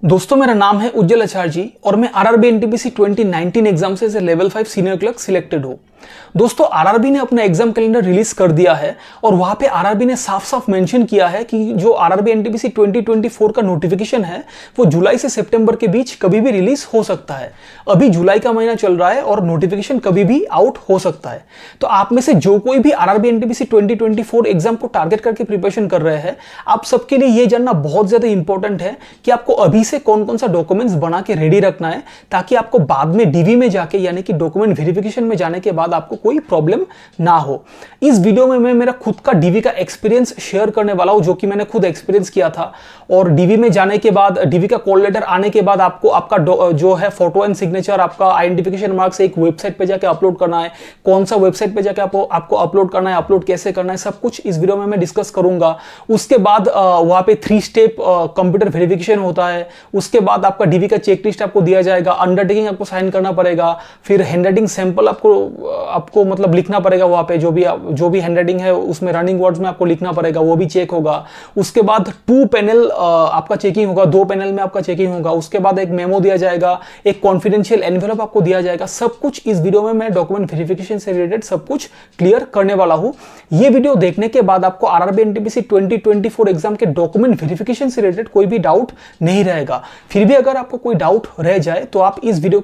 दोस्तों मेरा नाम है उज्जवल आचार्य जी और मैं आरआरबी एनटीपीसी 2019 एग्जाम से लेवल 5 सीनियर क्लर्क सिलेक्टेड हूँ। दोस्तों आरआरबी ने अपना एग्जाम कैलेंडर रिलीज कर दिया है और वहां पे आरआरबी ने साफ साफ मेंशन किया है कि जो आरआरबी एनटीपीसी 2024 का नोटिफिकेशन है वो जुलाई से सितंबर के बीच कभी भी रिलीज हो सकता है। अभी जुलाई का महीना चल रहा है और नोटिफिकेशन कभी भी आउट हो सकता है। तो आप में से जो कोई भी आरआरबी एनटीपीसी 2024 एग्जाम को टारगेट करके प्रिपरेशन कर रहे हैं, आप सबके लिए ये जानना बहुत ज्यादा इंपॉर्टेंट है कि आपको अभी से कौन कौन सा डॉक्यूमेंट्स बना के रेडी रखना है, ताकि आपको बाद में डीवी में जाके यानी कि डॉक्यूमेंट वेरिफिकेशन में जाने के बाद आपको कोई प्रॉब्लम ना हो। इस वीडियो में मैं मेरा खुद का डीवी का एक्सपीरियंस शेयर करने वाला हूं, जो कि मैंने खुद एक्सपीरियंस किया था। और डीवी में जाने के बाद, डीवी का कॉल लेटर आने के बाद आपको आपका जो है फोटो एंड सिग्नेचर, आपका आइडेंटिफिकेशन मार्क्स एक वेबसाइट पे जाके अपलोड करना है। कौन सा वेबसाइट पे जाके आपको अपलोड करना है, अपलोड कैसे करना है, सब कुछ इस वीडियो में मैं डिस्कस करूंगा। उसके बाद वहां पे 3 स्टेप कंप्यूटर वेरिफिकेशन होता है। उसके बाद आपका डीवी का चेकलिस्ट आपको दिया जाएगा, अंडरटेकिंग आपको साइन करना पड़ेगा, फिर हैंडराइटिंग सैंपल आपको मतलब लिखना पड़ेगा। वहां पे जो भी हैंडराइटिंग है उसमें रनिंग वर्ड्स में आपको लिखना पड़ेगा, वो भी चेक होगा। उसके बाद 2 पैनल आपका चेकिंग होगा, 2 पैनल में आपका चेकिंग होगा। उसके बाद एक मेमो दिया जाएगा, एक कॉन्फिडेंशियल एनवेलप आपको दिया जाएगा। सब कुछ इस वीडियो में मैं डॉक्यूमेंट वेरिफिकेशन से रिलेटेड सब कुछ क्लियर करने वाला हूं। ये वीडियो देखने के बाद आपको आरआरबी एनटीपीसी 2024 एग्जाम के डॉक्यूमेंट वेरिफिकेशन से रिलेटेड कोई भी डाउट नहीं रहेगा। फिर भी अगर आपको कोई डाउट रह जाए तो आप इस वीडियो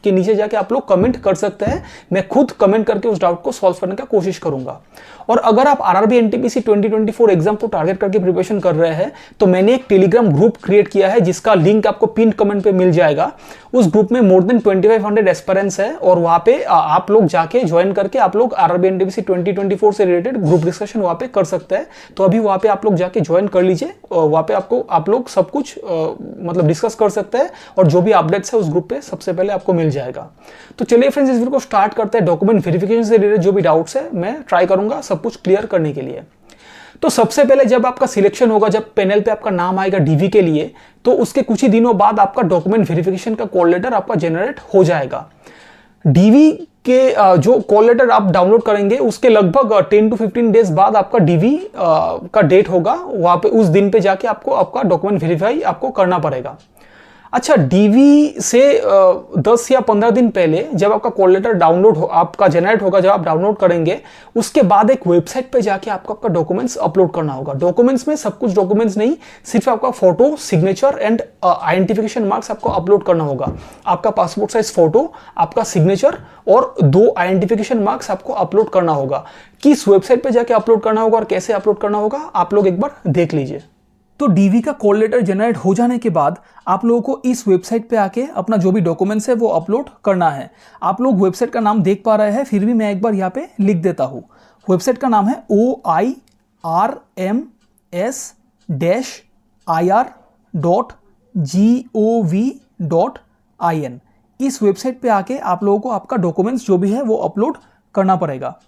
के नीचे जाके आप लोग कमेंट कर सकते हैं। मैं खुद कमेंट करके उस डाउट को सॉल्व करने का कोशिश करूंगा। और अगर आप आरआरबी एनटीपीसी 2024 एग्जाम को टारगेट करके प्रिपरेशन कर रहे हैं तो मैंने एक टेलीग्राम ग्रुप क्रिएट किया है, जिसका लिंक आपको पिन कमेंट पे मिल जाएगा। उस ग्रुप में मोर देन 2500 एस्पिरेंट्स है और वहां पे आप लोग जाके ज्वाइन करके आप लोग आरआरबी एनटीपीसी 2024 से रिलेटेड ग्रुप डिस्कशन वहां पे कर सकते हैं। तो अभी वहां पे आप लोग जाके ज्वाइन कर लीजिए। वहां पे आप लोग सब कुछ मतलब डिस्कस कर सकते हैं और जो भी अपडेट्स है उस ग्रुप पे सबसे पहले आपको मिल जाएगा। तो चलिए फ्रेंड्स, इस वीडियो को स्टार्ट करते हैं। डॉक्यूमेंट वेरिफिकेशन से रिलेटेड जो भी डाउट्स है मैं ट्राई करूंगा सब कुछ क्लियर करने के लिए। तो सबसे पहले जब आपका सिलेक्शन होगा, जब पैनल पे आपका नाम आएगा डीवी के लिए, तो उसके कुछ ही दिनों बाद आपका डॉक्यूमेंट वेरिफिकेशन का कॉल लेटर आपका जनरेट हो जाएगा। डीवी के जो कॉल लेटर आप डाउनलोड करेंगे उसके लगभग 10 to 15 डेज बाद आपका डीवी का डेट होगा। वहां पे उस दिन पे जाके आपको आपका डॉक्यूमेंट वेरीफाई आपको करना पड़ेगा। अच्छा, डीवी से 10 या 15 दिन पहले जब आपका कॉल लेटर आपका जनरेट होगा, जब आप डाउनलोड करेंगे, उसके बाद एक वेबसाइट पे जाके आपको आपका डॉक्यूमेंट्स अपलोड करना होगा। डॉक्यूमेंट्स में सब कुछ डॉक्यूमेंट्स नहीं, सिर्फ आपका photo, signature and identification marks आपको अपलोड करना होगा। आपका पासपोर्ट साइज फोटो, आपका सिग्नेचर और 2 आइडेंटिफिकेशन मार्क्स आपको अपलोड करना होगा। किस वेबसाइट पे जाके अपलोड करना होगा और कैसे अपलोड करना होगा आप लोग एक बार देख लीजिए। तो डीवी का कॉल लेटर जनरेट हो जाने के बाद आप लोगों को इस वेबसाइट पे आके अपना जो भी डॉक्यूमेंट्स है वो अपलोड करना है। आप लोग वेबसाइट का नाम देख पा रहे हैं, फिर भी मैं एक बार यहाँ पे लिख देता हूँ। वेबसाइट का नाम है oirms-ir.gov.in। इस वेबसाइट पे आके आप लोगों को आपका डॉक्यूमेंट्स जो भी है वो अपलोड करना पड़ेगा।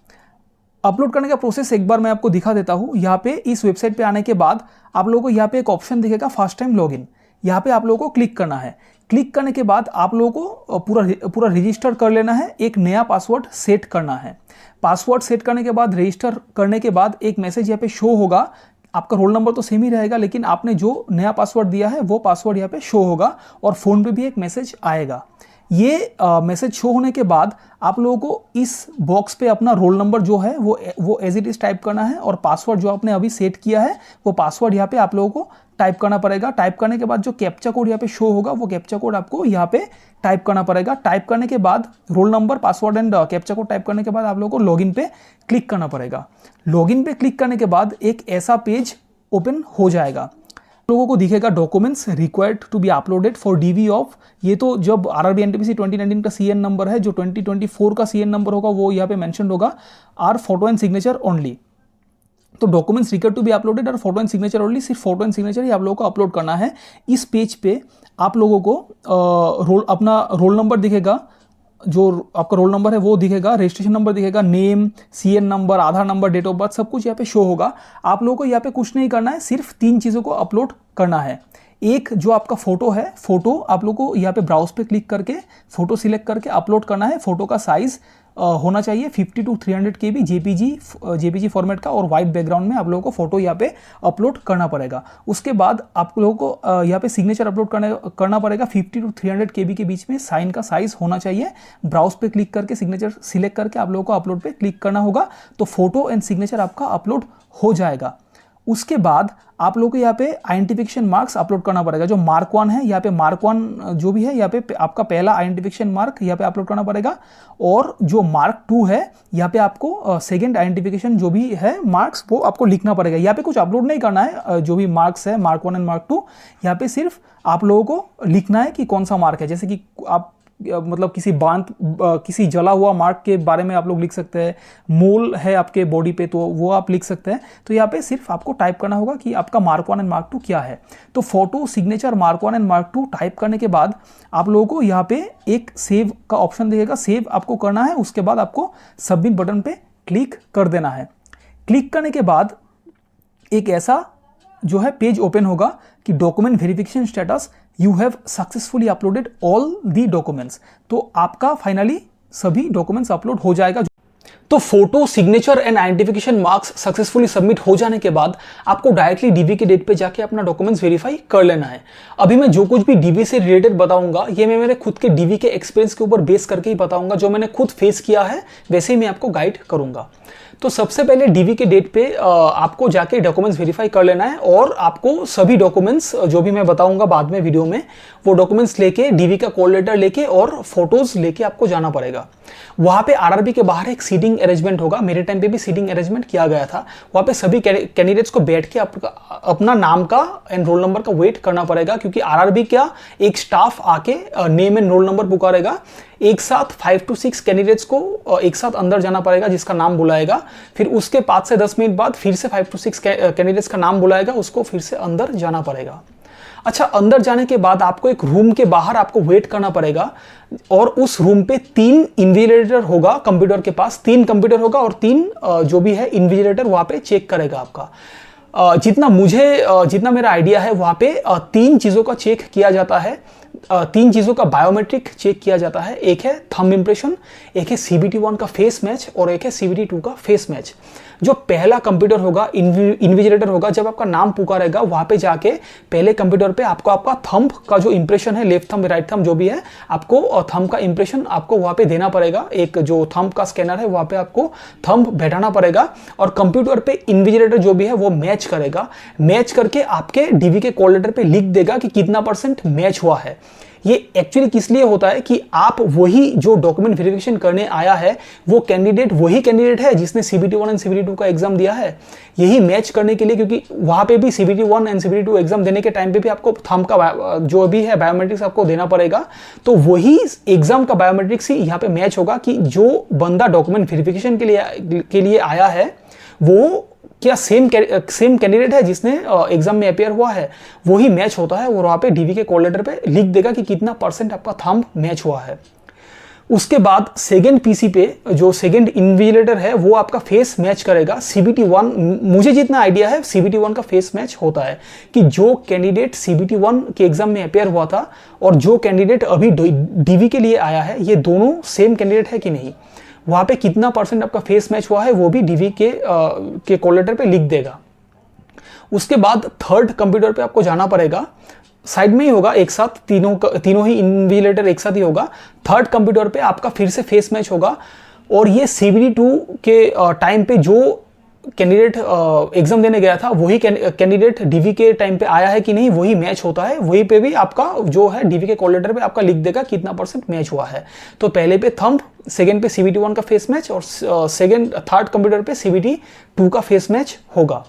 अपलोड करने का प्रोसेस एक बार मैं आपको दिखा देता हूं। यहाँ पे इस वेबसाइट पे आने के बाद आप लोगों को यहाँ पे एक ऑप्शन दिखेगा, फर्स्ट टाइम लॉगिन। यहाँ पे आप लोगों को क्लिक करना है। क्लिक करने के बाद आप लोगों को पूरा रजिस्टर कर लेना है, एक नया पासवर्ड सेट करना है। पासवर्ड सेट करने के बाद, रजिस्टर करने के बाद एक मैसेज यहाँ पे शो होगा। आपका रोल नंबर तो सेम ही रहेगा, लेकिन आपने जो नया पासवर्ड दिया है वो पासवर्ड यहाँ पे शो होगा और फोन पे भी एक मैसेज आएगा। ये मैसेज शो होने के बाद आप लोगों को इस बॉक्स पे अपना रोल नंबर जो है वो एज इट इज टाइप करना है और पासवर्ड जो आपने अभी सेट किया है वो पासवर्ड यहाँ पे आप लोगों को टाइप करना पड़ेगा। टाइप करने के बाद जो कैप्चा कोड यहाँ पे शो होगा वो कैप्चा कोड आपको यहाँ पे टाइप करना पड़ेगा। टाइप करने के बाद roll number, password and captcha code type करने के बाद आप लोगों को लॉगिन पे क्लिक करना पड़ेगा। लॉगिन पे क्लिक करने के बाद एक ऐसा पेज ओपन हो जाएगा। लोगों को दिखेगा documents required to be uploaded for DV of, ये तो जब आरआरबी एनटीपीसी 2019 का सीएन नंबर है, जो 2024 का सीएन नंबर होगा वो यहाँ पे मेंशन होगा, are photo and signature only. तो documents required to be uploaded और फोटो एंड सिग्नेचर ओनली, सिर्फ फोटो एंड सिग्नेचर ही आप लोगों को अपलोड करना है। इस पेज पे आप लोगों को अपना रोल नंबर दिखेगा, जो आपका रोल नंबर है वो दिखेगा, रजिस्ट्रेशन नंबर दिखेगा, name, CN number, Aadhaar number, date of birth, सब कुछ यहाँ पे शो होगा। आप लोगों को यहाँ पे कुछ नहीं करना है, सिर्फ 3 चीज़ों को अपलोड करना है। एक जो आपका फोटो है, फोटो आप लोग को यहाँ पे ब्राउज पे क्लिक करके फोटो सिलेक्ट करके अपलोड करना है। फोटो का साइज होना चाहिए 50 to 300 KB जेपीजी फॉर्मेट का, और वाइट बैकग्राउंड में आप लोगों को फोटो यहाँ पे अपलोड करना पड़ेगा। उसके बाद आप लोगों को यहाँ पे सिग्नेचर अपलोड करना पड़ेगा 50 to 300 KB के बीच में। साइन का साइज होना चाहिए। ब्राउज पे क्लिक करके सिग्नेचर सिलेक्ट करके आप लोगों को अपलोड पे क्लिक करना होगा, तो फोटो एंड सिग्नेचर आपका अपलोड हो जाएगा। उसके बाद आप लोगों को यहाँ पे आइडेंटिफिकेशन मार्क्स अपलोड करना पड़ेगा। जो मार्क 1 है, यहाँ पे मार्क 1 जो भी है, यहाँ पे आपका पहला आइडेंटिफिकेशन मार्क यहाँ पे अपलोड करना पड़ेगा। और जो मार्क 2 है, यहाँ पे आपको सेकंड आइडेंटिफिकेशन जो भी है मार्क्स, वो आपको लिखना पड़ेगा। यहाँ पे कुछ अपलोड नहीं करना है। जो भी मार्क्स है, मार्क 1 एंड मार्क 2, यहाँ पे सिर्फ आप लोगों को लिखना है कि कौन सा मार्क है। जैसे कि आप मतलब किसी जला हुआ मार्क के बारे में आप लोग लिख सकते हैं, मोल है आपके बॉडी पे तो वो आप लिख सकते हैं। तो यहाँ पे सिर्फ आपको टाइप करना होगा कि आपका मार्क 1 एंड मार्क 2 क्या है। तो photo, signature, mark 1 and mark 2 type करने के बाद आप लोगों को यहाँ पे एक सेव का ऑप्शन दिखेगा, सेव आपको करना है। उसके बाद आपको सबमिट बटन पे क्लिक कर देना है। क्लिक करने के बाद एक ऐसा जो है पेज ओपन होगा कि document verification status, you have successfully uploaded all the documents. तो आपका फाइनली सभी डॉक्यूमेंट्स अपलोड हो जाएगा। तो photo, signature and identification marks successfully submit हो जाने के बाद आपको डायरेक्टली डीवी के डेट पे जाके अपना डॉक्यूमेंट्स वेरीफाई कर लेना है। अभी मैं जो कुछ भी डीवी से रिलेटेड बताऊंगा, ये मैं मेरे खुद के डीवी के एक्सपीरियंस के ऊपर बेस करके ही बताऊंगा। जो मैंने खुद फेस किया है वैसे ही मैं आपको गाइड करूंगा। तो सबसे पहले डीवी के डेट पे आपको जाके डॉक्यूमेंट्स वेरीफाई कर लेना है, और आपको सभी डॉक्यूमेंट्स जो भी मैं बताऊंगा बाद में वीडियो में, वो डॉक्यूमेंट्स लेके, डीवी का कॉल लेटर लेके और फोटोज लेके आपको जाना पड़ेगा। वहां पे आरआरबी के बाहर एक सीटिंग अरेंजमेंट होगा। मेरे टाइम पे भी सीटिंग अरेंजमेंट किया गया था। वहां पे सभी कैंडिडेट्स को बैठ के अपना नाम का एंड रोल नंबर का वेट करना पड़ेगा, क्योंकि आरआरबी का एक स्टाफ आके नेम एंड रोल नंबर पुकारेगा। एक साथ 5 to 6 कैंडिडेट्स को एक साथ अंदर जाना पड़ेगा जिसका नाम बुलाएगा। फिर उसके 5 से 10 मिनट बाद फिर से 5 to 6 कैंडिडेट्स का नाम बुलाएगा, उसको फिर से अंदर जाना पड़ेगा। अच्छा, अंदर जाने के बाद आपको एक रूम के बाहर आपको वेट करना पड़ेगा, और उस रूम पे 3 इन्विजिलेटर होगा। कंप्यूटर के पास 3 कंप्यूटर होगा, और 3 जो भी है इन्विजिलेटर वहां पे चेक करेगा आपका। जितना मेरा आइडिया है, वहां पे 3 चीजों का चेक किया जाता है। 3 चीजों का बायोमेट्रिक चेक किया जाता है। एक है थंब इंप्रेशन, एक है CBT1 का फेस मैच, और एक है CBT2 का फेस मैच। जो पहला कंप्यूटर होगा, इन्विजिलेटर होगा, जब आपका नाम पुकारेगा वहां पे जाके पहले कंप्यूटर पे आपको आपका थंब का जो इंप्रेशन है, लेफ्ट थंब राइट थंब जो भी है, आपको थंब का इंप्रेशन आपको वहां पे देना पड़ेगा। एक जो थंब का स्कैनर है वहां पे आपको थंब बैठाना पड़ेगा, और कंप्यूटर पे इन्विजिलेटर जो भी है वो मैच करेगा। मैच करके आपके डीवी के कॉल लेटर पे लिख देगा कि कितना % मैच हुआ है। ये एक्चुअली किस लिए होता है कि आप वही जो डॉक्यूमेंट वेरिफिकेशन करने आया है, वो कैंडिडेट वही कैंडिडेट है जिसने CBT1 एंड CBT2 का एग्जाम दिया है। यही मैच करने के लिए, क्योंकि वहां पे भी CBT1 एंड CBT2 एग्जाम देने के टाइम पे भी आपको थंब का जो भी है बायोमेट्रिक्स आपको देना पड़ेगा। तो वही एग्जाम का बायोमेट्रिक्स ही यहाँ पे मैच होगा कि जो बंदा डॉक्यूमेंट वेरिफिकेशन के लिए आया है, वो क्या सेम कैंडिडेट है जिसने एग्जाम में अपेयर हुआ है, वही मैच होता है। और वहां पे डीवी के कॉल लेटर पे लिख देगा कि कितना % आपका थंब मैच हुआ है। उसके बाद सेकंड पीसी पे जो सेकंड इन्विजिलेटर है वो आपका फेस मैच करेगा। CBT1, मुझे जितना आइडिया है CBT1 का फेस मैच होता है कि जो कैंडिडेट CBT1 के एग्जाम में अपेयर हुआ था और जो कैंडिडेट अभी डीवी के लिए आया है, ये दोनों सेम कैंडिडेट है कि नहीं। वहां पे कितना % आपका फेस मैच हुआ है वो भी डीवी के कॉल लेटर पे लिख देगा। उसके बाद थर्ड कंप्यूटर पे आपको जाना पड़ेगा। साइड में ही होगा, एक साथ तीनों ही इन्विजिलेटर एक साथ ही होगा। थर्ड कंप्यूटर पे आपका फिर से फेस मैच होगा, और ये CBT2 के टाइम पे जो कैंडिडेट एग्जाम देने गया था वही कैंडिडेट डीवी के टाइम पे आया है कि नहीं, वही मैच होता है। वही पे भी आपका जो है डीवी के कॉल लेटर पे आपका लिख देगा कितना % मैच हुआ है। तो पहले पे थंब, सेकंड पे CBT1 का फेस मैच, और थर्ड कंप्यूटर पे CBT2 का फेस मैच होगा।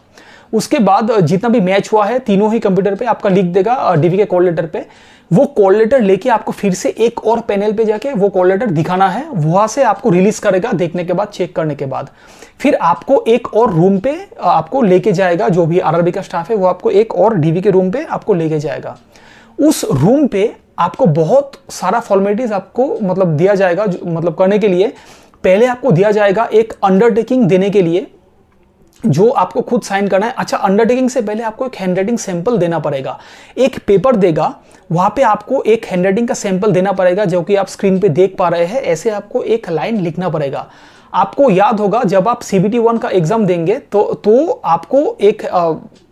उसके बाद जितना भी मैच हुआ है तीनों ही कंप्यूटर पे आपका लिख देगा डीवी के कॉल लेटर पे। वो कॉल लेटर लेके आपको फिर से एक और पैनल पे जाके वो कॉल लेटर दिखाना है, वहां से आपको रिलीज करेगा देखने के बाद, चेक करने के बाद। फिर आपको एक और रूम पे आपको लेके जाएगा, जो भी आरआरबी का स्टाफ है वो आपको एक और डीवी के रूम पे आपको लेके जाएगा। उस रूम पे आपको बहुत सारा फॉर्मेलिटीज आपको मतलब दिया जाएगा, मतलब करने के लिए। पहले आपको दिया जाएगा एक अंडरटेकिंग देने के लिए जो आपको खुद साइन करना है। अच्छा, अंडरटेकिंग से पहले आपको एक हैंडराइटिंग सैंपल देना पड़ेगा, एक पेपर देगा, वहां पे आपको एक हैंडराइटिंग का सैंपल देना पड़ेगा, जो कि आप स्क्रीन पे देख पा रहे हैं। ऐसे आपको एक लाइन लिखना पड़ेगा। आपको याद होगा जब आप CBT 1 का एग्जाम देंगे तो आपको एक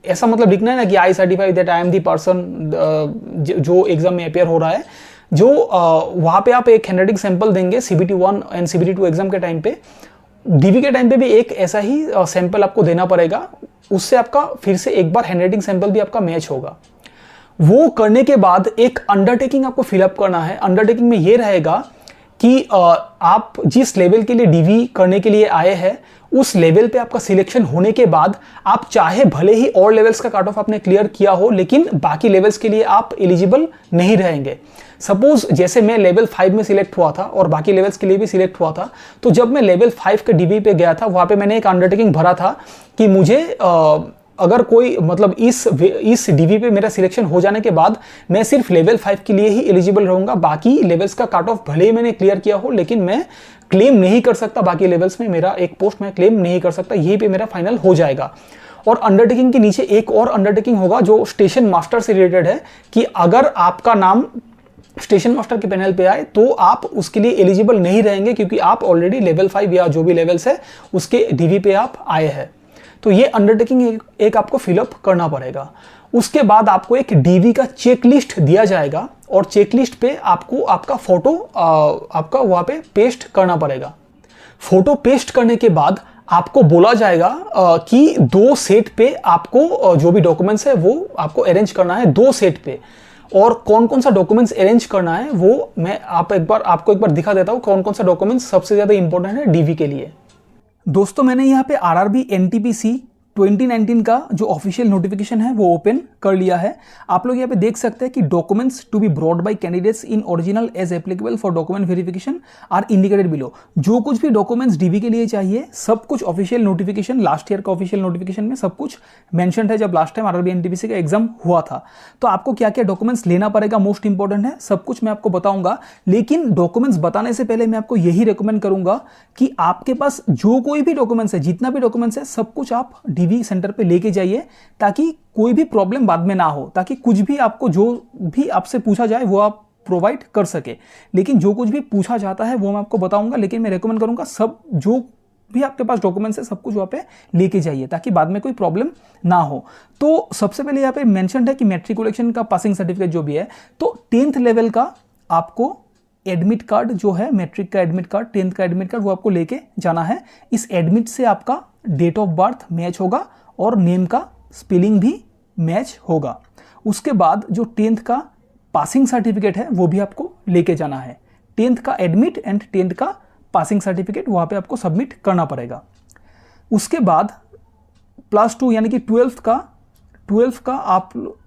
ऐसा मतलब लिखना है ना कि I certify that I am the person जो एग्जाम में अपेयर हो रहा है। जो वहां पे आप एक हैंडराइटिंग सैंपल देंगे CBT 1 एंड CBT 2 एग्जाम के टाइम पे, DV के टाइम पे भी एक ऐसा ही सैंपल आपको देना पड़ेगा। उससे आपका फिर से एक बार हैंडराइटिंग सैंपल भी आपका मैच होगा। वो करने के बाद एक अंडरटेकिंग आपको फिलअप करना है। अंडरटेकिंग में ये रहेगा कि आप जिस लेवल के लिए DV करने के लिए आए हैं, उस लेवल पे आपका सिलेक्शन होने के बाद आप चाहे भले ही और लेवल्स का कट ऑफ आपने क्लियर किया हो, लेकिन बाकी लेवल्स के लिए आप एलिजिबल नहीं रहेंगे। सपोज जैसे मैं लेवल 5 में सिलेक्ट हुआ था और बाकी लेवल्स के लिए भी सिलेक्ट हुआ था, तो जब मैं लेवल 5 के DV पे गया था, वहां पे मैंने एक अंडरटेकिंग भरा था कि मुझे अगर कोई मतलब इस DV पे मेरा सिलेक्शन हो जाने के बाद मैं सिर्फ लेवल 5 के लिए ही एलिजिबल रहूंगा। बाकी लेवल्स का कट ऑफ भले ही मैंने क्लियर किया हो, लेकिन मैं क्लेम नहीं कर सकता, बाकी लेवल्स में मेरा एक पोस्ट मैं क्लेम नहीं कर सकता, यही पे मेरा फाइनल हो जाएगा। और अंडरटेकिंग के नीचे एक और अंडरटेकिंग होगा जो स्टेशन मास्टर से रिलेटेड है, कि अगर आपका नाम स्टेशन मास्टर के पैनल पे आए तो आप उसके लिए एलिजिबल नहीं रहेंगे, क्योंकि आप ऑलरेडी लेवल 5 या जो भी लेवल्स है उसके DV पे आप आए हैं। तो ये अंडरटेकिंग एक आपको फिलअप करना पड़ेगा। उसके बाद आपको एक DV का चेकलिस्ट दिया जाएगा और चेकलिस्ट पे आपको आपका फोटो आपका वहां पे पेस्ट करना पड़ेगा। फोटो पेस्ट करने के बाद आपको बोला जाएगा कि 2 सेट पे आपको जो भी डॉक्यूमेंट्स है वो आपको अरेंज करना है, 2 सेट पे। और कौन कौन सा डॉक्यूमेंट्स अरेंज करना है वो मैं आपको एक बार दिखा देता हूं, कौन कौन सा डॉक्यूमेंट्स सबसे ज्यादा इंपॉर्टेंट है DV के लिए। दोस्तों, मैंने यहाँ पे RRB NTPC 2019 का जो ऑफिशियल नोटिफिकेशन है वो ओपन कर लिया है। आप लोग यहाँ पे देख सकते हैं कि documents to be brought by candidates in original as applicable for document verification are indicated below. जो कुछ भी डॉक्यूमेंट्स DV के लिए चाहिए सब कुछ ऑफिशियल नोटिफिकेशन, लास्ट ईयर का ऑफिशियल नोटिफिकेशन में सब कुछ मेंशन है। जब लास्ट टाइम RRB NTPC का एग्जाम हुआ था तो आपको क्या क्या डॉक्यूमेंट्स लेना पड़ेगा, मोस्ट इंपॉर्टेंट है, सब कुछ मैं आपको बताऊंगा। लेकिन डॉक्यूमेंट्स बताने से पहले मैं आपको यही रिकमेंड करूंगा कि आपके पास जो कोई भी डॉक्यूमेंट्स है, जितना भी डॉक्यूमेंट्स है, सब कुछ आप DV सेंटर पे लेके जाइए, ताकि कोई भी प्रॉब्लम बाद में ना हो, ताकि कुछ भी आपको जो भी आपसे पूछा जाए वो आप प्रोवाइड कर सके। लेकिन जो कुछ भी पूछा जाता है वो मैं आपको बताऊंगा, लेकिन मैं रेकमेंड करूंगा सब जो भी आपके पास डॉक्यूमेंट्स है सब कुछ वहां पे लेके जाइए, ताकि बाद में कोई प्रॉब्लम ना हो। तो सबसे पहले यहाँ पे मेंशन है कि मैट्रिकुलेशन का पासिंग सर्टिफिकेट जो भी है, तो 10th लेवल का आपको एडमिट कार्ड जो है, मैट्रिक का एडमिट कार्ड, 10th का एडमिट कार्ड, वो आपको लेके जाना है। इस एडमिट से आपका डेट ऑफ बर्थ मैच होगा और नेम का स्पेलिंग भी मैच होगा। उसके बाद जो 10th का पासिंग सर्टिफिकेट है वो भी आपको लेके जाना है। 10th का एडमिट एंड 10th का पासिंग सर्टिफिकेट वहां पे आपको सबमिट करना पड़ेगा। उसके बाद +2 यानी कि 12th का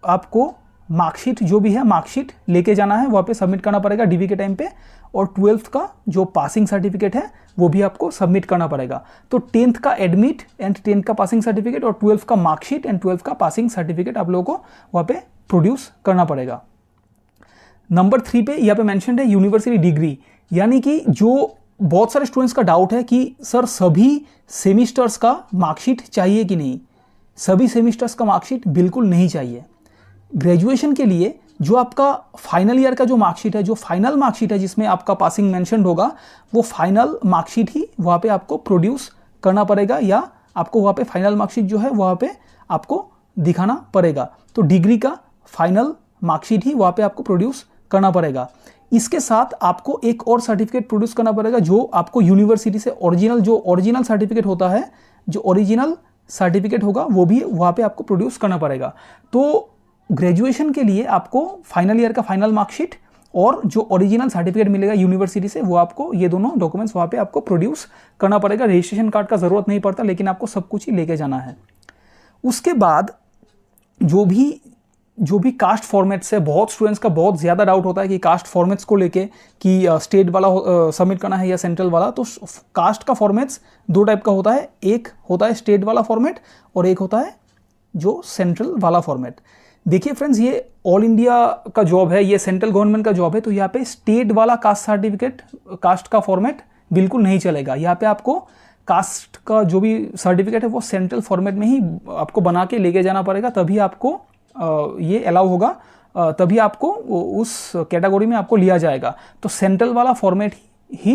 आपको मार्कशीट जो भी है, मार्कशीट लेके जाना है, वहां पे सबमिट करना पड़ेगा DV के टाइम पे। और 12th का जो पासिंग सर्टिफिकेट है वो भी आपको सबमिट करना पड़ेगा। तो 10th का एडमिट एंड 10th का पासिंग सर्टिफिकेट और 12th का मार्कशीट एंड 12th का पासिंग सर्टिफिकेट आप लोगों को वहां पे प्रोड्यूस करना पड़ेगा। नंबर 3 पे यहाँ पे मेंशन है यूनिवर्सिटी डिग्री, यानी कि जो बहुत सारे स्टूडेंट्स का डाउट है कि सर सभी सेमिस्टर्स का मार्कशीट चाहिए कि नहीं। सभी सेमिस्टर्स का मार्कशीट बिल्कुल नहीं चाहिए। ग्रेजुएशन के लिए जो आपका फाइनल ईयर का जो मार्कशीट है, जो फाइनल मार्कशीट है जिसमें आपका पासिंग मेंशन्ड होगा, वो फाइनल मार्कशीट ही वहाँ पे आपको प्रोड्यूस करना पड़ेगा, या आपको वहाँ पे फाइनल मार्कशीट जो है वहाँ पे आपको दिखाना पड़ेगा। तो डिग्री का फाइनल मार्कशीट ही वहाँ पे आपको प्रोड्यूस करना पड़ेगा। इसके साथ आपको एक और सर्टिफिकेट प्रोड्यूस करना पड़ेगा जो आपको यूनिवर्सिटी से ओरिजिनल सर्टिफिकेट होता है, जो ओरिजिनल सर्टिफिकेट होगा वो भी वहाँ पे आपको प्रोड्यूस करना पड़ेगा। तो ग्रेजुएशन के लिए आपको फाइनल ईयर का फाइनल मार्कशीट और जो ओरिजिनल सर्टिफिकेट मिलेगा यूनिवर्सिटी से, वो आपको ये दोनों डॉक्यूमेंट्स वहाँ पे आपको प्रोड्यूस करना पड़ेगा। रजिस्ट्रेशन कार्ड का ज़रूरत नहीं पड़ता, लेकिन आपको सब कुछ ही लेके जाना है। उसके बाद जो भी कास्ट फॉर्मेट्स है, बहुत स्टूडेंट्स का बहुत ज़्यादा डाउट होता है कि कास्ट फॉर्मेट्स को लेके कि स्टेट वाला सबमिट करना है या सेंट्रल वाला। तो कास्ट का फॉर्मेट्स 2 टाइप का होता है, एक होता है स्टेट वाला फॉर्मेट और एक होता है जो सेंट्रल वाला फॉर्मेट। देखिए फ्रेंड्स, ये ऑल इंडिया का जॉब है, ये सेंट्रल गवर्नमेंट का जॉब है, तो यहाँ पे स्टेट वाला कास्ट सर्टिफिकेट, कास्ट का फॉर्मेट बिल्कुल नहीं चलेगा। यहाँ पे आपको कास्ट का जो भी सर्टिफिकेट है वो सेंट्रल फॉर्मेट में ही आपको बना के लेके जाना पड़ेगा, तभी आपको ये अलाउ होगा, तभी आपको उस कैटेगरी में आपको लिया जाएगा। तो सेंट्रल वाला फॉर्मेट ही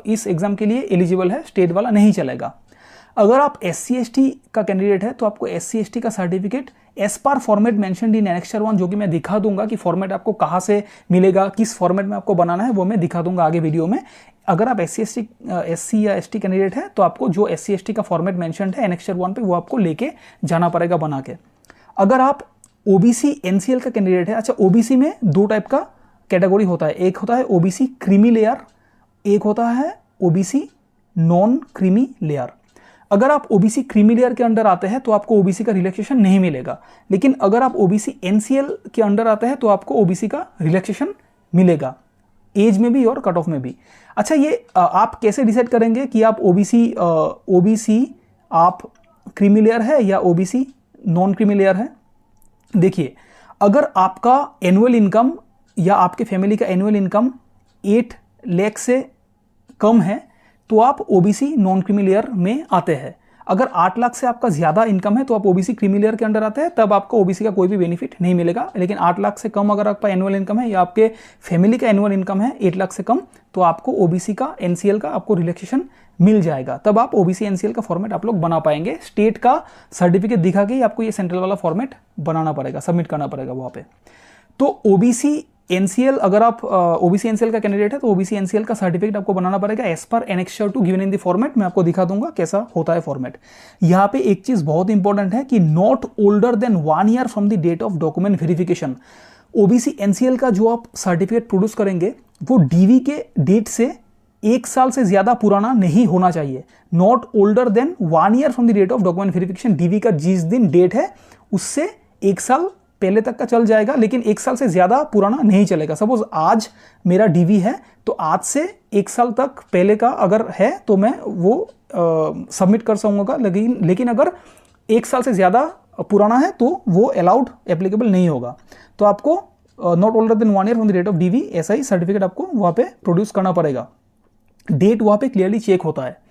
इस एग्ज़ाम के लिए एलिजिबल है, स्टेट वाला नहीं चलेगा। अगर आप SC/ST का कैंडिडेट है तो आपको SC/ST का certificate as per format mentioned in annexure 1, जो कि मैं दिखा दूंगा कि फॉर्मेट आपको कहाँ से मिलेगा, किस फॉर्मेट में आपको बनाना है, वो मैं दिखा दूंगा आगे वीडियो में। अगर आप SC या ST कैंडिडेट है तो आपको जो SC/ST का फॉर्मेट मेंशनड है एनेक्सर 1 पे, वो आपको लेके जाना पड़ेगा बना के। अगर आप OBC NCL का कैंडिडेट है, अच्छा OBC में दो टाइप का कैटेगरी होता है, एक होता है OBC क्रीमी लेयर, एक होता है OBC नॉन क्रीमी लेयर। अगर आप OBC क्रीमी लेयर के अंडर आते हैं तो आपको OBC का रिलैक्सेशन नहीं मिलेगा, लेकिन अगर आप OBC NCL के अंडर आते हैं तो आपको OBC का रिलैक्सेशन मिलेगा, एज में भी और कट ऑफ में भी। अच्छा, ये आप कैसे डिसाइड करेंगे कि आप OBC आप क्रीमी लेयर है या OBC नॉन क्रीमी लेयर है? देखिए, अगर आपका एनुअल इनकम या आपके फैमिली का एनुअल इनकम 8 लाख से कम है तो आप OBC नॉन क्रीमी लेयर में आते हैं। अगर 8 लाख से आपका ज़्यादा इनकम है तो आप OBC क्रीमी लेयर के अंडर आते हैं, तब आपको OBC का कोई भी बेनिफिट नहीं मिलेगा। लेकिन 8 लाख से कम अगर आपका एनुअल इनकम है या आपके फैमिली का एनुअल इनकम है 8 लाख से कम, तो आपको OBC का NCL का आपको रिलैक्सेशन मिल जाएगा, तब आप OBC NCL का फॉर्मेट आप लोग बना पाएंगे। स्टेट का सर्टिफिकेट दिखा के ही आपको ये सेंट्रल वाला फॉर्मेट बनाना पड़ेगा, सबमिट करना पड़ेगा वहाँ पे। तो OBC NCL, अगर आप OBC NCL का कैंडिडेट है तो OBC NCL का सर्टिफिकेट आपको बनाना पड़ेगा as per annexure 2 given in the format. मैं आपको दिखा दूंगा कैसा होता है फॉर्मेट। यहाँ पे एक चीज बहुत इंपॉर्टेंट है कि not older than 1 year from the date of document verification. OBC NCL का जो आप सर्टिफिकेट प्रोड्यूस करेंगे वो DV के डेट से 1 साल से ज्यादा पुराना नहीं होना चाहिए। Not older than 1 year from the date of document verification. DV का जिस दिन डेट है उससे 1 साल पहले तक का चल जाएगा, लेकिन 1 साल से ज्यादा पुराना नहीं चलेगा। सपोज आज मेरा DV है तो आज से 1 साल तक पहले का अगर है तो मैं वो सबमिट कर सकूंगा, लेकिन अगर 1 साल से ज्यादा पुराना है तो वो अलाउड एप्लीकेबल नहीं होगा। तो आपको not older than 1 year from the date of DV ऐसा ही सर्टिफिकेट आपको वहां पे प्रोड्यूस करना पड़ेगा। डेट वहां पे क्लियरली चेक होता है।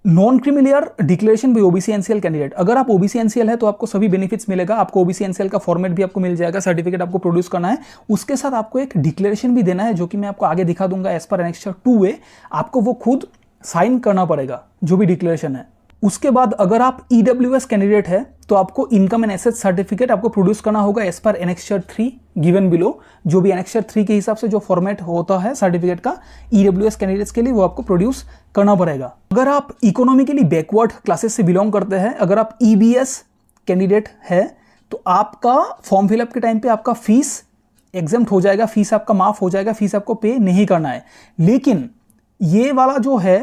Non creamy layer declaration bye OBC NCL candidate. अगर आप OBC NCL है तो आपको सभी बेनिफिट्स मिलेगा, आपको OBC NCL का फॉर्मेट भी आपको मिल जाएगा, सर्टिफिकेट आपको प्रोड्यूस करना है, उसके साथ आपको एक डिक्लेरेशन भी देना है जो कि मैं आपको आगे दिखा दूंगा एज पर एनेक्सर 2A। आपको वो खुद साइन करना पड़ेगा जो भी डिक्लेरेशन है। उसके बाद अगर आप EWS कैंडिडेट है तो आपको इनकम एंड एसेट सर्टिफिकेट आपको प्रोड्यूस करना होगा as per annexure 3 given below. जो भी एनेक्सर 3 के हिसाब से जो फॉर्मेट होता है सर्टिफिकेट का EWS कैंडिडेट्स के लिए वो आपको प्रोड्यूस करना पड़ेगा। अगर आप इकोनॉमिकली बैकवर्ड क्लासेस से बिलोंग करते हैं, अगर आप EBS कैंडिडेट है तो आपका फॉर्म फिलअप के टाइम पे आपका फीस एग्जेम्प्ट हो जाएगा, फीस आपका माफ हो जाएगा, फीस आपको पे नहीं करना है। लेकिन ये वाला जो है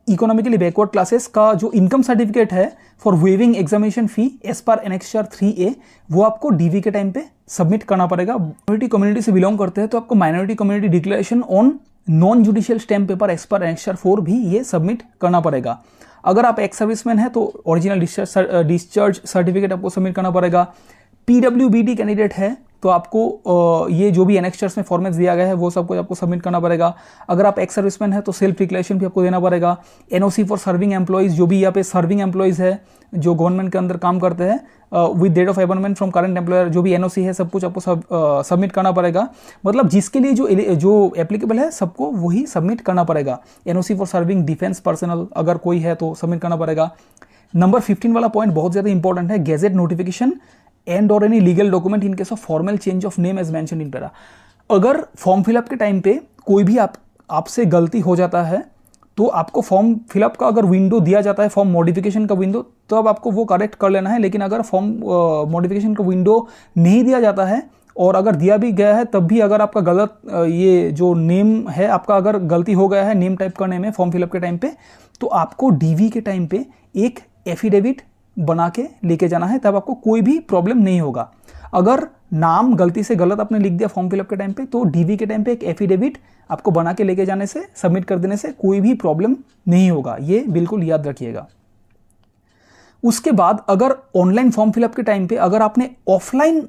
इकोनॉमिकली बैकवर्ड क्लासेस का जो इनकम सर्टिफिकेट है for waiving examination fee as per annexure 3A, वो आपको DV के टाइम पे सबमिट करना पड़ेगा। माइनॉरिटी कम्युनिटी से बिलोंग करते हैं तो आपको minority community declaration on non judicial stamp paper as per annexure 4 भी ये सबमिट करना पड़ेगा। अगर आप एक्स सर्विसमैन है तो ओरिजिनल डिस्चार्ज सर्टिफिकेट आपको सबमिट करना पड़ेगा। PWBD कैंडिडेट है तो आपको ये जो भी एनेक्सर्स में फॉर्मेट्स दिया गया है वो सब कुछ आपको सबमिट करना पड़ेगा। अगर आप एक्स सर्विसमैन है तो सेल्फ डिक्लेरेशन भी आपको देना पड़ेगा। NOC फॉर सर्विंग एम्प्लॉइज, जो भी यहाँ पे सर्विंग एम्प्लॉइज है जो गवर्नमेंट के अंदर काम करते हैं with date of appointment from current employer, जो भी NOC है सब कुछ आपको सबमिट करना पड़ेगा। मतलब जिसके लिए जो एप्लीकेबल है सबको वही सबमिट करना पड़ेगा। NOC for serving defence personnel अगर कोई है तो सबमिट करना पड़ेगा। नंबर 15 वाला पॉइंट बहुत ज़्यादा इंपॉर्टेंट है, गैजेट नोटिफिकेशन एंड और any legal document in case of formal change of name as mention in para. अगर फॉर्म फिलअप के टाइम पे कोई भी आपसे गलती हो जाता है तो आपको फॉर्म फिलअप का अगर विंडो दिया जाता है, फॉर्म मॉडिफिकेशन का विंडो, तो अब आपको वो करेक्ट कर लेना है। लेकिन अगर फॉर्म मॉडिफिकेशन का विंडो नहीं दिया जाता है और अगर दिया भी गया है तब भी अगर आपका गलत ये जो नेम है आपका अगर गलती हो गया है नेम टाइप करने में फॉर्म फिलअप के टाइम पे, तो आपको DV के टाइम पे एक एफिडेविट बना के लेके जाना है, तब आपको कोई भी प्रॉब्लम नहीं होगा। अगर नाम गलती से गलत आपने लिख दिया फॉर्म फिलअप के टाइम पे तो DV के टाइम पे एक एफिडेविट आपको बना के लेके जाने से, सबमिट कर देने से कोई भी प्रॉब्लम नहीं होगा, ये बिल्कुल याद रखिएगा। उसके बाद अगर ऑनलाइन फॉर्म फिलअप के टाइम पे अगर आपने ऑफलाइन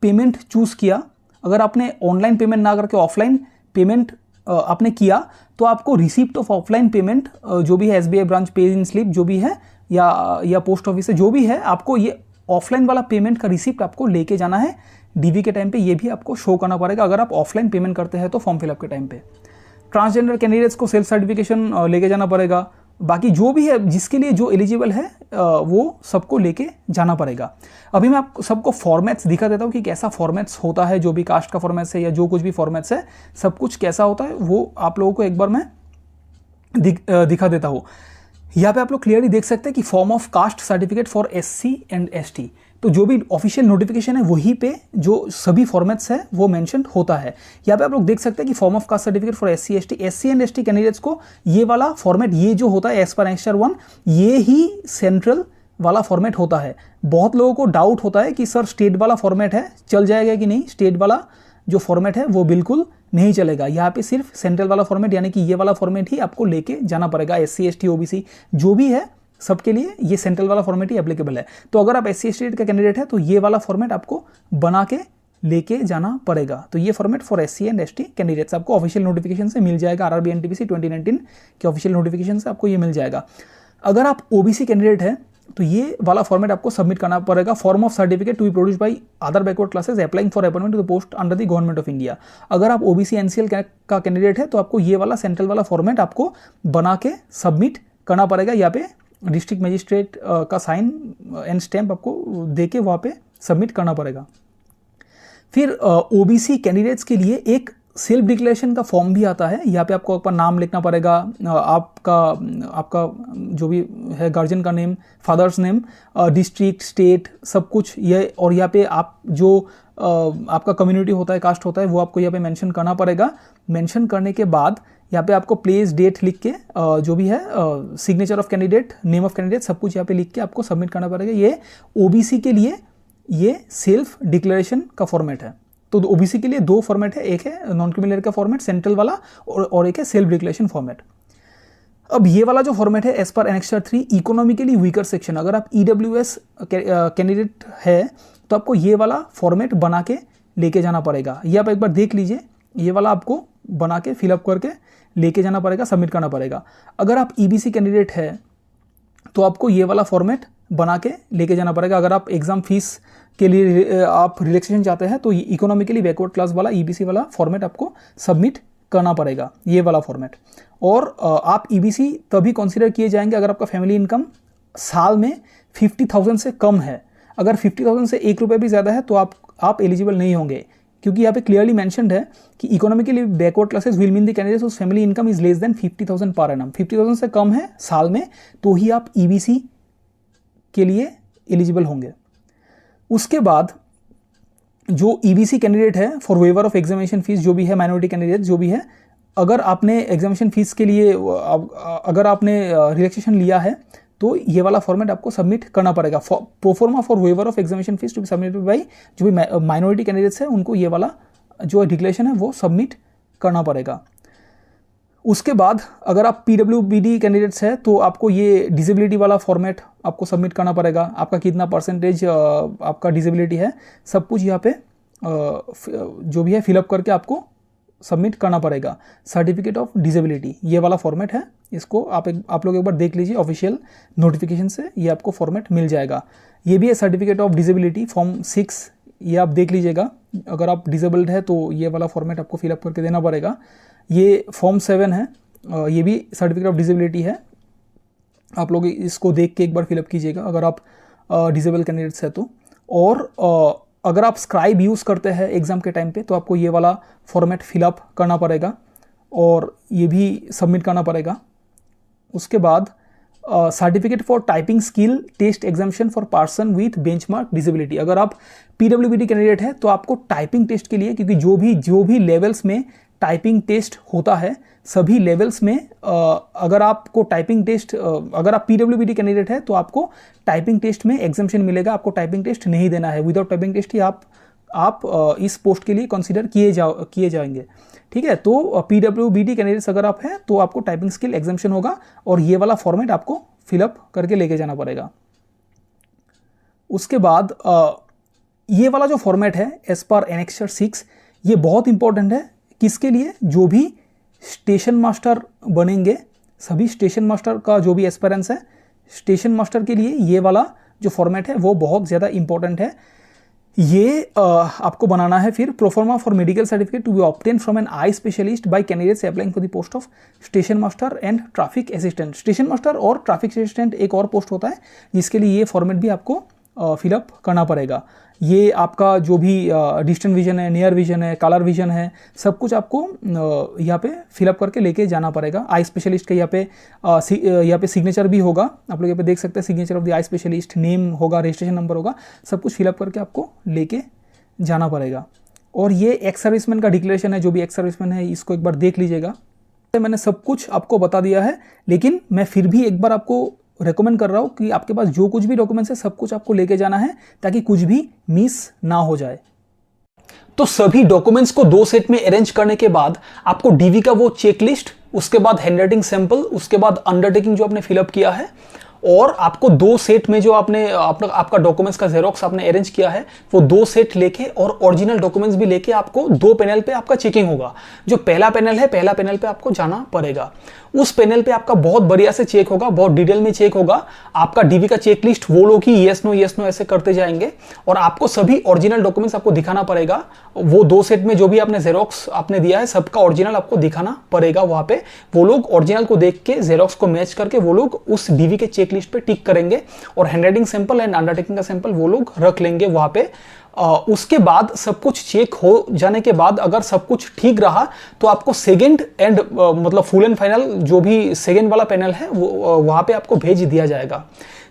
पेमेंट चूज किया, अगर आपने ऑनलाइन पेमेंट ना करके ऑफलाइन पेमेंट आपने किया तो आपको रिसिप्ट ऑफ ऑफलाइन पेमेंट जो भी है SBI branch page in slip जो भी है या पोस्ट ऑफिस से जो भी है, आपको ये ऑफलाइन वाला पेमेंट का रिसिप्ट आपको लेके जाना है डीवी के टाइम पे। ये भी आपको शो करना पड़ेगा अगर आप ऑफलाइन पेमेंट करते हैं तो फॉर्म फिलअप के टाइम पे। ट्रांसजेंडर कैंडिडेट्स को सेल्फ सर्टिफिकेशन लेके जाना पड़ेगा। बाकी जो भी है जिसके लिए जो एलिजिबल है वो सबको लेके जाना पड़ेगा। अभी मैं आप सबको फॉर्मेट्स दिखा देता हूँ कि कैसा फॉर्मेट्स होता है, जो भी कास्ट का फॉर्मेट्स है या जो कुछ भी फॉर्मेट्स है सब कुछ कैसा होता है वो आप लोगों को एक बार मैं दिखा देता हूँ। यहाँ पे आप लोग क्लियरली देख सकते हैं कि form of caste certificate for SC and ST, तो जो भी ऑफिशियल नोटिफिकेशन है वहीं पे जो सभी फॉर्मेट्स है वो मेंशन होता है। यहाँ पे आप लोग देख सकते हैं कि form of caste certificate for SC and ST candidates को ये वाला फॉर्मेट, ये जो होता है एज पर एनेक्सर 1, ये ही सेंट्रल वाला फॉर्मेट होता है। बहुत लोगों को डाउट होता है कि सर स्टेट वाला फॉर्मेट है चल जाएगा कि नहीं। स्टेट वाला जो फॉर्मेट है वो बिल्कुल नहीं चलेगा। यहाँ पे सिर्फ सेंट्रल वाला फॉर्मेट यानी कि ये वाला फॉर्मेट ही आपको लेके जाना पड़ेगा। एससी एसटी ओबीसी जो भी है सबके लिए ये सेंट्रल वाला फॉर्मेट ही एप्लीकेबल है। तो अगर आप एससी एसटी का कैंडिडेट है तो ये वाला फॉर्मेट आपको बना के लेके जाना पड़ेगा। तो ये format for SC and ST candidates आपको ऑफिशियल नोटिफिकेशन से मिल जाएगा। आरआरबी एनटीपीसी 2019 के ऑफिशियल नोटिफिकेशन से आपको ये मिल जाएगा। अगर आप ओबीसी कैंडिडेट है तो ये वाला फॉर्मेट आपको सबमिट करना पड़ेगा। Form of certificate to be produced by other backward classes applying for appointment to the post under the government of India. अगर आप ओबीसी एनसीएल का कैंडिडेट है तो आपको ये वाला सेंट्रल वाला फॉर्मेट आपको बना के सबमिट करना पड़ेगा। यहाँ पे डिस्ट्रिक्ट मजिस्ट्रेट का साइन एंड स्टैम्प आपको दे के वहाँ पे सबमिट करना पड़ेगा। फिर ओबीसी कैंडिडेट्स के लिए एक सेल्फ डिक्लेरेशन का फॉर्म भी आता है। यहाँ पे आपको अपना नाम लिखना पड़ेगा, आपका जो भी है गार्जियन का name, father's name, district, state सब कुछ ये, और यहाँ पे आप जो आपका कम्युनिटी होता है, कास्ट होता है वो आपको यहाँ पे मेंशन करना पड़ेगा। मेंशन करने के बाद यहाँ पे आपको प्लेस डेट लिख के जो भी है signature of candidate, name of candidate सब कुछ यहाँ पे लिख के आपको सबमिट करना पड़ेगा। ये ओबीसी के लिए ये सेल्फ डिक्लेरेशन का फॉर्मेट है। तो ओबीसी के लिए दो फॉर्मेट है, एक है नॉन क्रिमिनल का फॉर्मेट सेंट्रल वाला और एक है सेल्फ डिक्लेरेशन फॉर्मेट। अब ये वाला जो फॉर्मेट है as per annexure 3 economically weaker section, अगर आप ईडब्ल्यूएस कैंडिडेट है तो आपको ये वाला फॉर्मेट बना के लेके जाना पड़ेगा। ये आप एक बार देख लीजिए, ये वाला आपको बना के फिलअप करके लेके जाना पड़ेगा, सबमिट करना पड़ेगा। अगर आप ईबीसी कैंडिडेट है तो आपको ये वाला फॉर्मेट बना के लेके जाना पड़ेगा। अगर आप एग्जाम फीस के लिए आप रिलैक्सेशन चाहते हैं तो इकोनॉमिकली बैकवर्ड क्लास वाला ईबीसी वाला फॉर्मेट आपको सबमिट करना पड़ेगा, ये वाला फॉर्मेट। और आप ईबीसी तभी कंसीडर किए जाएंगे अगर आपका फैमिली इनकम साल में 50,000 से कम है। अगर 50,000 से 1 रुपये भी ज़्यादा है तो आप एलिजिबल नहीं होंगे, क्योंकि यहाँ पे क्लियरली मेंशन्ड है कि economically backward classes will mean the candidates whose family income is less than 50,000 per annum. 50,000 से कम है साल में तो ही आप ईबीसी के लिए एलिजिबल होंगे। उसके बाद जो ईबीसी कैंडिडेट है for waiver of examination fees, जो भी है माइनॉरिटी कैंडिडेट जो भी है, अगर आपने एग्जामिनेशन फीस के लिए अगर आपने रिलैक्सेशन लिया है तो ये वाला फॉर्मेट आपको सबमिट करना पड़ेगा। Proforma for waiver of examination fees to be submitted by जो भी माइनॉरिटी कैंडिडेट्स है उनको ये वाला जो डिक्लेरेशन है वो सबमिट करना पड़ेगा। उसके बाद अगर आप पीडब्ल्यूबीडी कैंडिडेट्स है तो आपको ये डिसेबिलिटी वाला फॉर्मेट आपको सबमिट करना पड़ेगा। आपका कितना परसेंटेज आपका डिसेबिलिटी है सब कुछ यहाँ पे जो भी है फिलअप करके आपको सबमिट करना पड़ेगा। सर्टिफिकेट ऑफ डिसेबिलिटी ये वाला फॉर्मेट है, इसको आप लोग एक बार देख लीजिए ऑफिशियल नोटिफिकेशन से ये आपको फॉर्मेट मिल जाएगा। ये भी है सर्टिफिकेट ऑफ डिसेबिलिटी फॉर्म 6, ये आप देख लीजिएगा। अगर आप डिसेबल्ड है तो ये वाला फॉर्मेट आपको फिलअप करके देना पड़ेगा। ये फॉर्म 7 है, ये भी सर्टिफिकेट ऑफ डिसेबिलिटी है। आप लोग इसको देख के एक बार फिलअप कीजिएगा अगर आप डिसेबल कैंडिडेट्स है तो। और अगर आप स्क्राइब यूज़ करते हैं एग्ज़ाम के टाइम पे तो आपको ये वाला फॉर्मेट फिलअप करना पड़ेगा और ये भी सबमिट करना पड़ेगा। उसके बाद certificate for typing skill test examination for person with benchmark disability, अगर आप पीडब्ल्यूबीडी कैंडिडेट है तो आपको टाइपिंग टेस्ट के लिए, क्योंकि जो भी लेवल्स में टाइपिंग टेस्ट होता है सभी लेवल्स में अगर आपको टाइपिंग टेस्ट, अगर आप पीडब्ल्यूबीडी कैंडिडेट है तो आपको टाइपिंग टेस्ट में एग्जाम्पशन मिलेगा। आपको टाइपिंग टेस्ट नहीं देना है, विदाउट टाइपिंग टेस्ट ही आप इस पोस्ट के लिए कंसीडर किए जाएंगे। ठीक है, तो पीडब्ल्यूबीडी कैंडिडेट्स अगर आप हैं तो आपको टाइपिंग स्किल एग्जाम्पशन होगा और ये वाला फॉर्मेट आपको फिलअप करके लेके जाना पड़ेगा। उसके बाद ये वाला जो फॉर्मेट है एज पर एनेक्सर 6 ये बहुत इंपॉर्टेंट है। किसके लिए? जो भी स्टेशन मास्टर बनेंगे। सभी स्टेशन मास्टर का जो भी एस्पिरेंट्स है, स्टेशन मास्टर के लिए ये वाला जो फॉर्मेट है वो बहुत ज़्यादा इंपॉर्टेंट है। ये आपको बनाना है। फिर proforma for medical certificate to be obtain from an eye specialist by candidates applying for the post of station master and traffic assistant. Station master और ट्रैफिक असिस्टेंट एक और पोस्ट होता है जिसके लिए ये फॉर्मेट भी आपको फिलअप करना पड़ेगा। ये आपका जो भी डिस्टेंट विजन है, नियर विजन है, कलर विजन है, सब कुछ आपको यहाँ पे फिलअप करके लेके जाना पड़ेगा। आई स्पेशलिस्ट का यहाँ पे सिग्नेचर भी होगा। आप लोग यहाँ पे देख सकते हैं signature of the eye specialist, name होगा, रजिस्ट्रेशन नंबर होगा, सब कुछ फिलअप करके आपको लेके जाना पड़ेगा। और ये एक्स सर्विसमैन का डिक्लेरेशन है। जो भी एक्स सर्विसमैन है इसको एक बार देख लीजिएगा। मैंने सब कुछ आपको बता दिया है, लेकिन मैं फिर भी एक बार आपको रेकमेंड कर रहा हूँ कि आपके पास जो कुछ भी डॉक्यूमेंट्स है सब कुछ आपको लेके जाना है ताकि कुछ भी मिस ना हो जाए। तो सभी डॉक्यूमेंट्स को 2 सेट में अरेंज करने के बाद आपको डीवी का वो चेकलिस्ट, उसके बाद हैंडराइटिंग सैंपल, उसके बाद अंडरटेकिंग जो आपने फिलअप किया है, और आपको 2 सेट में जो आपका डॉक्यूमेंट्स का जेरोक्स आपने अरेंज किया है वो 2 सेट लेके और ओरिजिनल डॉक्यूमेंट्स भी लेके आपको 2 पैनल पे आपका चेकिंग होगा। जो पहला पैनल है, पहला पैनल पे आपको जाना पड़ेगा। उस पैनल पे आपका बहुत बढ़िया से चेक होगा, बहुत डिटेल में चेक होगा। आपका डीवी का चेक लिस्ट वो लोग ही येस नो ऐसे करते जाएंगे और आपको सभी ओरिजिनल डॉक्यूमेंट्स आपको दिखाना पड़ेगा। वो 2 सेट में जो भी आपने जेरोक्स आपने दिया है सबका ओरिजिनल आपको दिखाना पड़ेगा। वहां पे वो लोग ओरिजिनल को देख के जेरोक्स को मैच करके वो लोग उस डीवी के चेक लिस्ट पे टिक करेंगे और हैंडराइटिंग सैंपल एंड अंडरटेकिंग का सैंपल वो लोग रख लेंगे वहां पे। उसके बाद सब कुछ चेक हो जाने के बाद अगर सब कुछ ठीक रहा तो आपको सेकंड एंड मतलब फुल एंड फाइनल जो भी सेकंड वाला पैनल है वो वहां पे आपको भेज दिया जाएगा।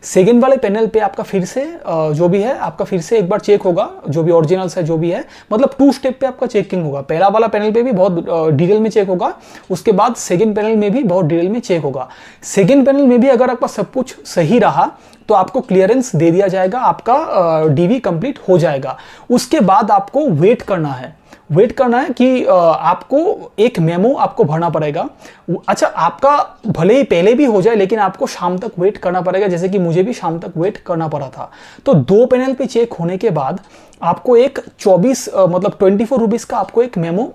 सेकंड वाले पैनल पे आपका फिर से जो भी है आपका फिर से एक बार चेक होगा, जो भी ओरिजिनल्स है जो भी है, मतलब 2 स्टेप पे आपका चेकिंग होगा। पहला वाला पैनल पे भी बहुत डिटेल में चेक होगा, उसके बाद सेकंड पैनल में भी बहुत डिटेल में चेक होगा। सेकंड पैनल में भी अगर आपका सब कुछ सही रहा तो आपको क्लियरेंस दे दिया जाएगा, आपका डीवी कंप्लीट हो जाएगा। उसके बाद आपको वेट करना है कि आपको एक मेमो आपको भरना पड़ेगा। अच्छा, आपका भले ही पहले भी हो जाए लेकिन आपको शाम तक वेट करना पड़ेगा, जैसे कि मुझे भी शाम तक वेट करना पड़ा था। तो 2 पैनल पे चेक होने के बाद आपको एक 24 रुपीज का आपको एक मेमो,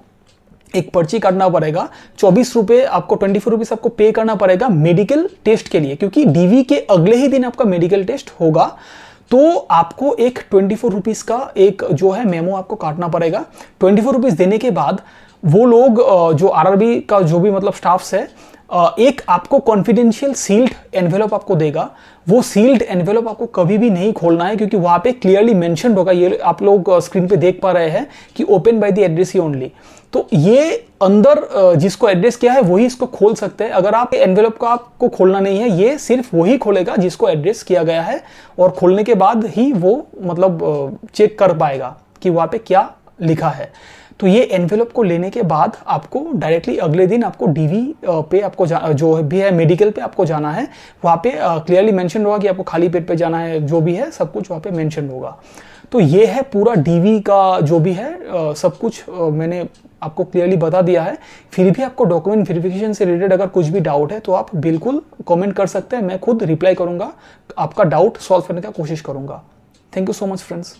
एक पर्ची काटना पड़ेगा। 24 रुपये आपको 24 रुपीज आपको पे करना पड़ेगा मेडिकल टेस्ट के लिए, क्योंकि डीवी के अगले ही दिन आपका मेडिकल टेस्ट होगा। तो आपको एक 24 रुपीज का एक जो है मेमो आपको काटना पड़ेगा। 24 रुपीज देने के बाद वो लोग जो आरआरबी का जो भी मतलब स्टाफ्स है एक आपको कॉन्फिडेंशियल सील्ड एनवेलप आपको देगा। वो सील्ड एनवेलप आपको कभी भी नहीं खोलना है, क्योंकि वहां पे क्लियरली मेंशन्ड होगा, ये आप लोग स्क्रीन पे देख पा रहे हैं कि open by the addressee only. तो ये अंदर जिसको एड्रेस किया है वही इसको खोल सकते हैं। अगर आप एनवेलप का आपको खोलना नहीं है, ये सिर्फ वही खोलेगा जिसको एड्रेस किया गया है, और खोलने के बाद ही वो मतलब चेक कर पाएगा कि वहां पे क्या लिखा है। तो ये एनवेलप को लेने के बाद आपको डायरेक्टली अगले दिन आपको डीवी पे आपको जो भी है मेडिकल पे आपको जाना है। वहाँ पे क्लियरली मेंशन होगा कि आपको खाली पेट पे जाना है, जो भी है सब कुछ वहाँ पे मेंशन होगा। तो ये है पूरा डीवी का जो भी है सब कुछ मैंने आपको क्लियरली बता दिया है। फिर भी आपको डॉक्यूमेंट वेरिफिकेशन से रिलेटेड अगर कुछ भी डाउट है तो आप बिल्कुल कमेंट कर सकते हैं, मैं खुद रिप्लाई करूँगा, आपका डाउट सॉल्व करने का कोशिश करूँगा। Thank you so much friends.